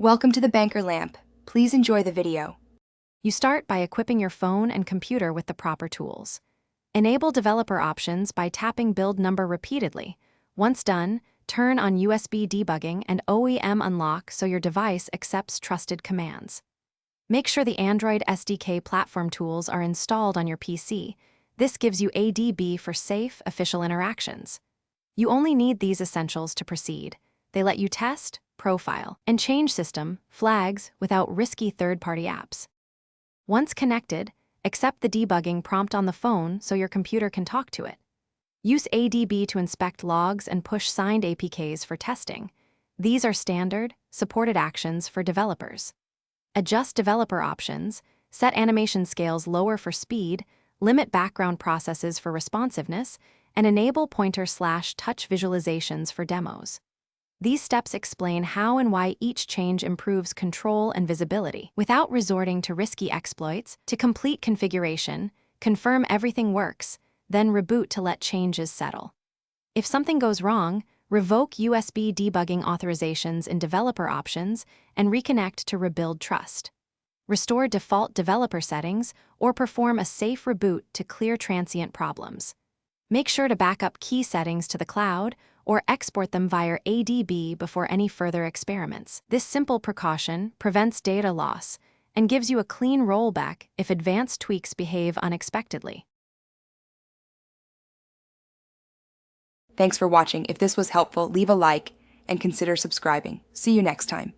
Welcome to the Banker Lamp. Please enjoy the video. You start by equipping your phone and computer with the proper tools. Enable developer options by tapping build number repeatedly. Once done, turn on USB debugging and OEM unlock so your device accepts trusted commands. Make sure the Android SDK platform tools are installed on your PC. This gives you ADB for safe, official interactions. You only need these essentials to proceed. They let you test, profile, and change system flags without risky third-party apps. Once connected, accept the debugging prompt on the phone so your computer can talk to it. Use ADB to inspect logs and push signed APKs for testing. These are standard, supported actions for developers. Adjust developer options, set animation scales lower for speed, limit background processes for responsiveness, and enable pointer/touch visualizations for demos. These steps explain how and why each change improves control and visibility. Without resorting to risky exploits, to complete configuration, confirm everything works, then reboot to let changes settle. If something goes wrong, revoke USB debugging authorizations in developer options and reconnect to rebuild trust. Restore default developer settings or perform a safe reboot to clear transient problems. Make sure to back up key settings to the cloud or export them via ADB before any further experiments. This simple precaution prevents data loss and gives you a clean rollback if advanced tweaks behave unexpectedly. Thanks for watching. If this was helpful, leave a like and consider subscribing. See you next time.